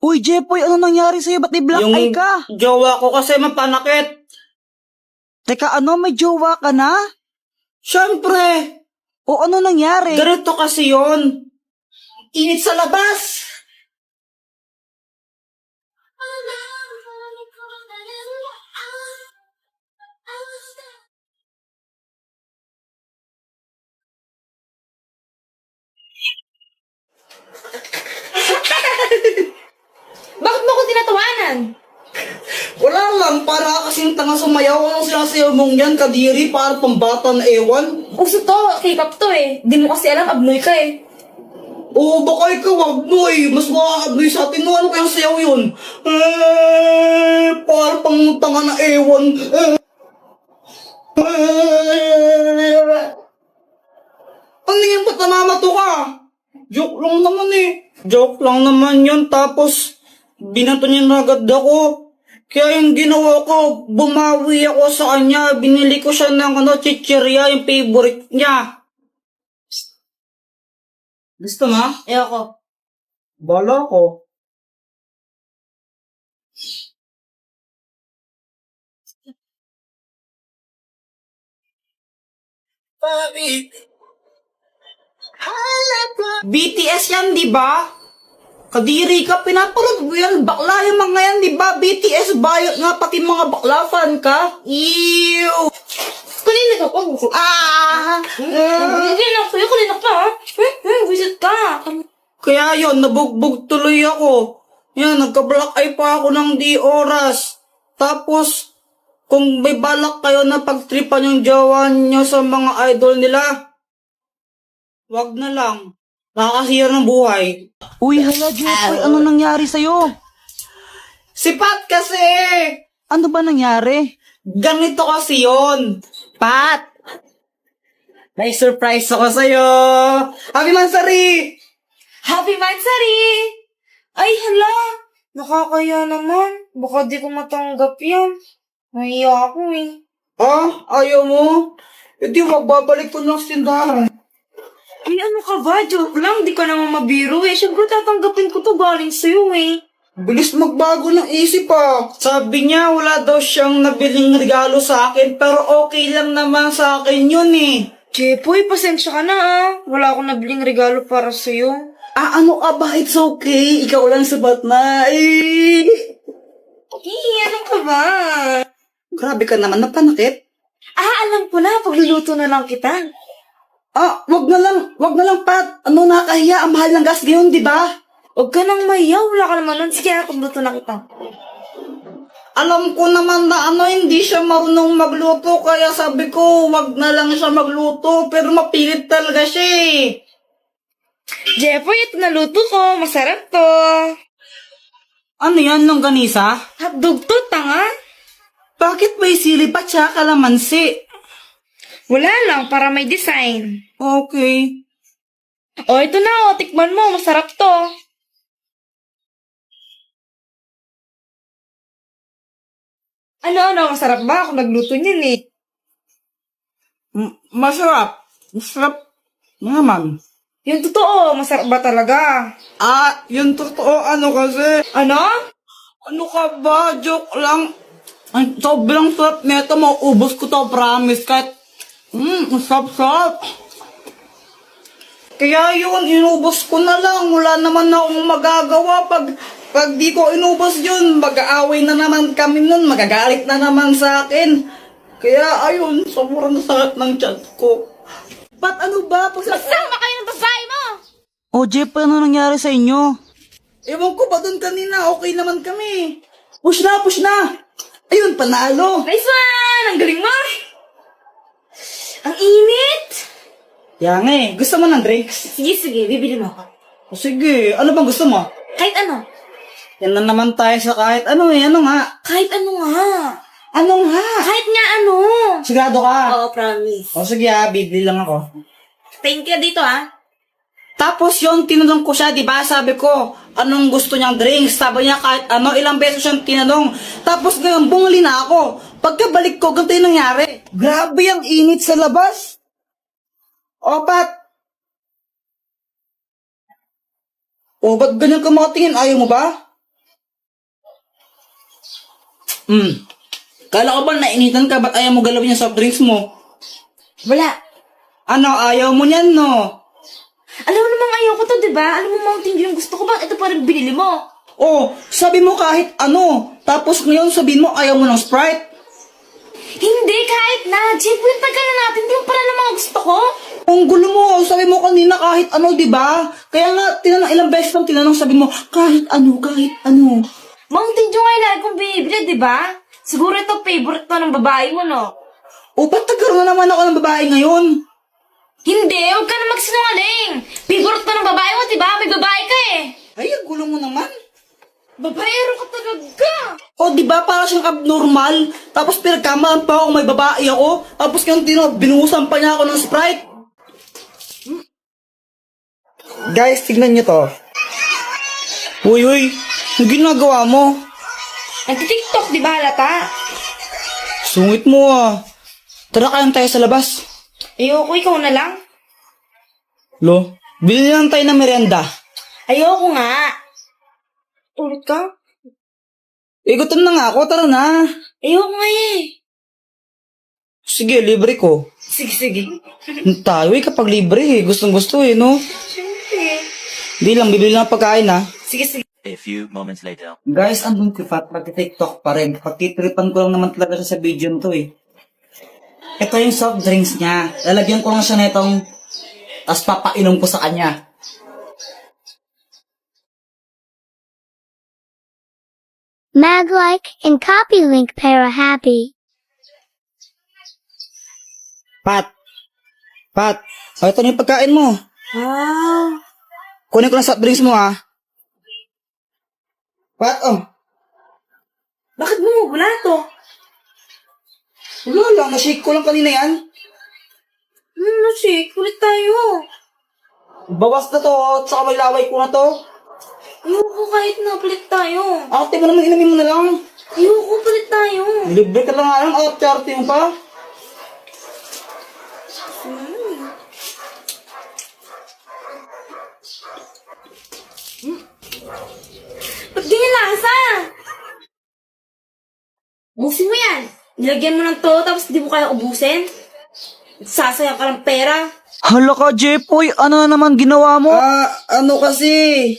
Uy, Jepoy, ano nangyari sa'yo? Ba't i-black eye ka? Jowa ko kasi mapanakit. Teka, ano? May jowa ka na? Siyempre, O ano nangyari? ganito kasi yon. Init sa labas. Bakit mo ko tinatawanan? Wala lang, para kasing tanga sumayaw. Anong sinasayaw mong yan, kadiri? Para pambata na ewan? Uso to, K-pop to eh. Di mo kasi alam, abnoy ka eh. Oo, baka ikaw abnoy. Mas makakabnoy sa atin. Ano kayang sayaw yun? Para pang tanga na ewan. Ano yan, ba't namamato ka? Joke lang naman eh. Joke lang naman yun, tapos binato niya na agad ako. Kaya yung ginawa ko, bumawi ako sa kanya. Binili ko siya ng chichirya, yung favorite niya. Gusto mo? Ayoko. Bala ko. BTS yan, di ba? Kadiri ka, pinapanood mo yan. Bakla yung mga yan, di ba? BTS bayot nga, pati mga bakla fan ka. Ew! Kanina ka pa. Hindi na sa'yo, kanina ka ha. Visit ka. Kaya yon, nabugbog tuloy ako. Yan, nagka-black eye pa ako ng di oras. Tapos, kung may balak kayo na pagtripan yung jowa nyo sa mga idol nila, wag na lang. Nakakasira ng buhay. Uy, hala, Jepoy, ano nangyari sa'yo? Si Pat kasi! Ano ba nangyari? Ganito kasi yon. Pat! May surprise ako sa'yo! Happy Mansari! Happy Mansari! Ay, hala. Nakakaya naman. Baka di ko matanggap yan. Nahiya ako eh. Ah, ayaw mo? E di magbabalik ko ng sindahan. Ay, ano ka ba? Joke lang. Di ka naman mabiro eh. Siyempre tatanggapin ko to galing sa'yo eh. Bilis magbago ng isip ah. Sabi niya wala daw siyang nabiling regalo sa akin pero okay lang naman sa akin yun eh. Jepoy, pasensya ka na ah. Wala akong nabiling regalo para sa'yo. Ah, ano ka ba? It's okay. Ikaw lang sabat na. Eh. Ano ka ba? Grabe ka naman, napanakit. Alam ko na. Pagluluto na lang kita. Ah, wag na lang, Pat. Ano, nakakahiya. Ang mahal ng gas ngayon, di ba? Huwag ka nang mayaw. Wala ka naman nun. Sige, pagluto na kita. Alam ko naman na hindi siya marunong magluto, kaya sabi ko, wag na lang siya magluto, pero mapilit talaga siya eh. Jepoy, ito na luto ko. Masarap to. Ano yan, longganisa? Hotdog to, tanga. Bakit may sili pa siya kalamansi? Wala lang, para may design. Okay. O, ito na, tikman mo. Masarap to. Ano, masarap ba? Ako nagluto niyan eh. Masarap. Masarap naman. Yung totoo, masarap ba talaga? Ah, yung totoo, ano kasi? Ano? Ano ka ba? Joke lang. Ay, sobrang sarap nito. Mauubos ko to, promise. Kahit, sarap-sarap. Kaya yun, inubos ko na lang. Wala naman akong magagawa. Pag di ko inubos yun, mag-aaway na naman kami nun. Magagalit na naman sa akin. Kaya ayun, sobrang sakit ng chat ko. Ba't ano ba? Sama kayo ng babae mo! O, Jepoy, ano nangyari sa inyo? Ewan ko ba doon kanina? Okay naman kami. Push na, push na! Ayun, panalo! Nice one! Ang galing mo! Ang init! Yang gusto mo ng drinks? Sige, bibili mo ako. O sige, ano bang gusto mo? Kahit ano. Yan na naman tayo sa kahit ano ano nga? Kahit ano nga. Ano nga? Kahit nga ano. Sigurado ka? Oo, promise. O sige bibili lang ako. Thank you dito Tapos yun, tinanong ko siya, di ba? Sabi ko, anong gusto niyang drinks? Sabi niya kahit ano, ilang beses siyang tinanong. Tapos ngayon, bumuli na ako. Pagkabalik ko, ganito yung nangyari. Grabe ang init sa labas. O, Pat? O, ba't ganyan ka makatingin? Ayaw mo ba? Kala ko ba nainitan ka? Ba't ayaw mo galawin yung soft drinks mo? Wala. Ano, ayaw mo niyan, no? Alam mo namang ayaw ko to, diba? Alam mo Mountain Dew yung gusto ko, bakit ito pa rin binili mo? Oh, sabi mo kahit ano. Tapos ngayon sabihin mo ayaw mo ng Sprite. Hindi, kahit na. Jeff, yung tagal na natin, di mo pala na mga gusto ko. Ang gulo mo, sabi mo kanina kahit ano, di ba? Kaya nga, ilang beses lang tinanong, sabi mo, kahit ano, kahit ano. Mountain Dew nga yung lagi kong binibili, diba? Siguro ito favorite to ng babae mo, no? O, ba't nagkaroon na naman ako ng babae ngayon? Hindi, huwag ka na magsinungaling. Favorite to ng babae mo, diba? May babae ka eh. Ay, ang gulo mo naman. Babaero ka talaga. O, di ba para siyang abnormal? Tapos pinagkamalan pa ako, may babae ako. Tapos ngayon binuhusan pa niya ako ng Sprite. Guys, tignan niyo to. Uy, ang ginagawa mo? Nagtitiktok, di ba halata? Sungit mo ah. Tara kayang tayo sa labas. Ayoko, ikaw na lang. Lo, bilhin lang tayo ng merienda. Ayoko nga. Ulit ka? Gutom na nga ako, tara na. Ayoko nga eh. Sige, libre ko. Sige. Tayo kapag libre eh. Gustong gusto eh, no? Siyempre. Di lang, bibili lang ng pagkain ha. Sige. A few moments later. Guys, andun si Fat, nag-tiktok pa rin. Pagtitripan ko lang naman talaga siya sa video nito eh. Ito yung soft drinks niya. Lalagyan ko lang siya netong tas papainom ko sa kanya. Mag-like and copy link para happy. Pat! O, ito na yung pagkain mo. Kunin ko lang soft drinks mo ha. Pat, oh. Bakit bumubula to? Wala lang, na-shake ko lang kanina yan. Shake. Ulit tayo. Bawas na to, tsaka may laway ko na to. Ayoko kahit na palit tayo. Ate mo naman, inamin mo na lang. Ayoko palit tayo. Libre ka lang nga lang, charity mo pa. Ba't ganyan lasa? Ubusin mo yan. Nilagyan mo ng to, tapos di mo kaya ubusin. Sasayang ka ng pera. Hala ka, Jepoy, ano na naman ginawa mo? Ano kasi,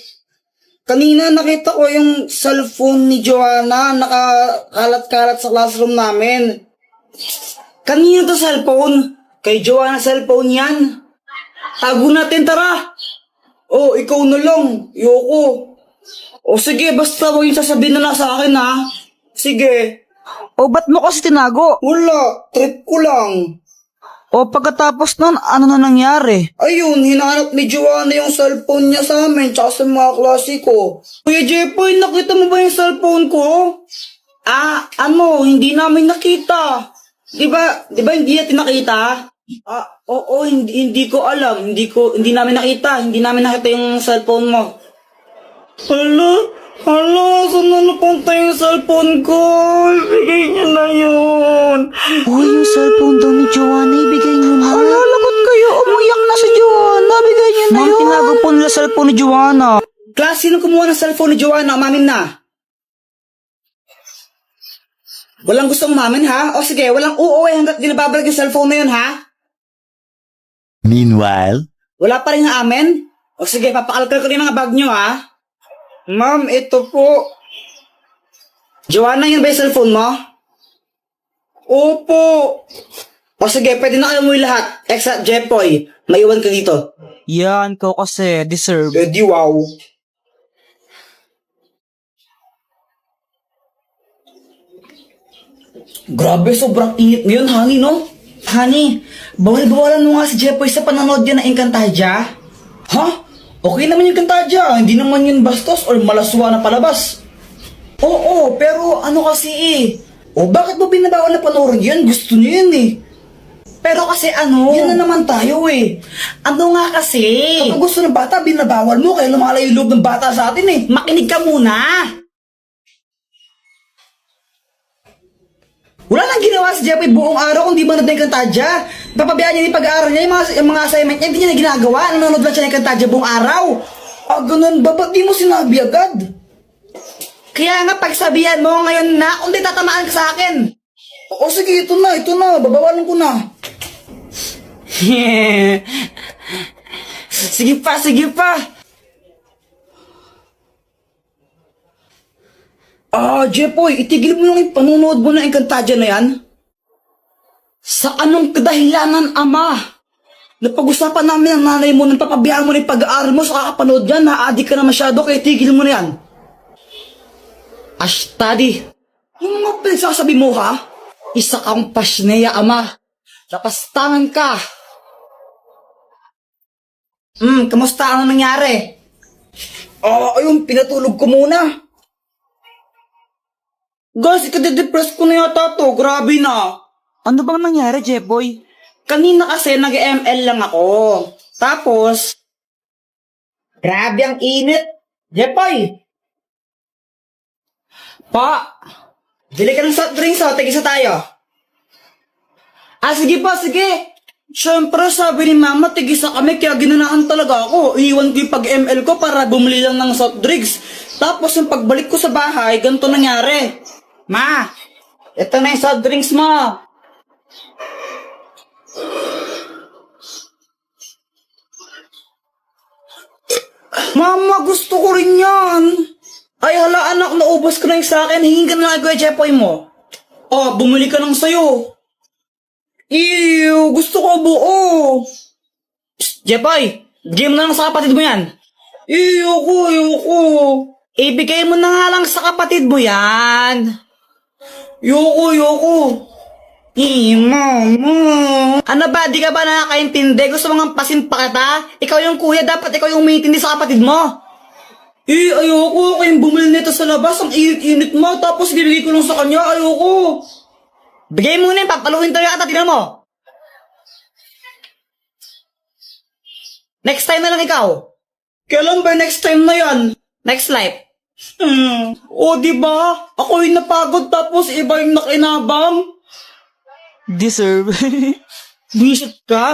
kanina nakita ko yung cellphone ni Joanna, nakakalat-kalat sa classroom namin. Kanina to cellphone? Kay Joanna cellphone yan. Tago natin, tara. Oh, ikaw na lang. Yoko. O sige, basta huwag yung sasabihin na nasa akin ha. Sige. O ba't mo kasi tinago? Wala, trip ko lang. O pagkatapos nun, ano na nangyari? Ayun, hinahanap ni Joanna yung cellphone niya sa amin, tsaka sa mga klase ko. Kuya Jepoy, nakita mo ba yung cellphone ko? Hindi namin nakita. Di ba hindi natin nakita? Oo, hindi ko alam. Hindi namin nakita. Hindi namin nakita yung cellphone mo. Hala, saan na napunta yung cellphone ko? Ibigay niyo na yun. Uy, yung cellphone daw ni Joanna, ibigay nyo na. Hala, lagot kayo. Umiyak na si Joanna. Bigay nyo na yun. Tinago po nila cellphone ni Joanna. Class, sino kumuha ng cellphone ni Joanna? Umamin na. Walang gustong umamin, ha? O sige, walang uuwi hanggat di nababalik yung cellphone na yun, ha? Meanwhile, Wala pa rin amin? O sige, papakalkal ko rin mga bag nyo, ha? Ma'am, ito po. Joanna, yun ba yung cellphone mo? Opo. O sige, pwede na kayo umuwi lahat. Except Jepoy, maiwan ka dito. Yan, ko kasi, deserve. Di wow. Grabe, sobrang init ngayon, honey, no? Honey, bawal-bawalan mo nga si Jepoy sa panonood yan ng Encantadia. Ha? Okay naman yung Encantadia, hindi naman yun bastos or malaswa na palabas. Oo, pero ano kasi eh. O bakit mo binabawal na panoorin yan? Gusto niyo yun eh. Pero kasi yan na naman tayo eh. Ano nga kasi? Kapag gusto ng bata, binabawal mo, kaya lumalayo yung loob ng bata sa atin eh. Makinig ka muna. Wala nang ginawa si Jeffrey buong araw kung di ba nanonood ng Encantadia. Papabayaan niya yung pag-aaral niya, yung mga assignment niya, hindi niya na ginagawa. Nanonood lang siya ng Encantadia buong araw. Ganun ba? Ba't di mo sinabi agad? Kaya nga pagsabihan mo ngayon na kung di tatamaan ka sa akin. O sige, ito na. Babawalan ko na. Sige pa. Jepoy, itigil mo lang yung panunood mo ng Encantadia na yan. Sa anong kadahilanan, ama? Napag-usapan namin ang nanay mo nang papabayaan mo na yung pag-aaral mo sa kakapanood yan. Na-addict ka na masyado, kaya tigil mo na yan. Ashtadi, yung mga pinagsasabi mo, ha? Isa kang pasneya, ama. Napastangan ka. Kamusta? Ano nangyari? Ayun, pinatulog ko muna. Guys, ikade-depress ko na yata to. Grabe na. Ano bang nangyari, Jeboy? Kanina kasi nag-ML lang ako. Tapos, grabe ang init. Jepoy! Pa! Bili ka ng soft drinks, tigisa tayo. Sige pa, sige. Siyempre, sabi ni mama, tigisa kami, kaya ginanaan talaga ako. Iiwan ko yung pag-ML ko para bumili lang ng soft drinks. Tapos, yung pagbalik ko sa bahay, ganito nangyari. Ma, ito na yung soft drinks mo. Mama, gusto ko rin yan. Ay, hala anak, naubos ko na yung sa akin. Hingin ka na lang, Kuya Jepoy mo. Bumili ka ng sayo. Ew, gusto ko buo. Jepoy, bigay mo na lang sa kapatid mo yan. Ayoko. Ibigay mo na nga lang sa kapatid mo yan. Ayoko. Mama. Ano ba, di ka ba nakakaintindi? Gusto mo nga pasimpa kita? Ikaw yung kuya, dapat ikaw yung umitindi sa kapatid mo. Ayoko. Kayong bumili nito sa labas, ang init-init mo, tapos binigay ko lang sa kanya, ayoko. Bigay mo na yun, papaluin tayo ata, tignan mo. Next time na lang ikaw. Kailan ba next time na yan? Next life. Diba? Ako yung napagod tapos iba yung nakinabang. Deserve. Buisit ka.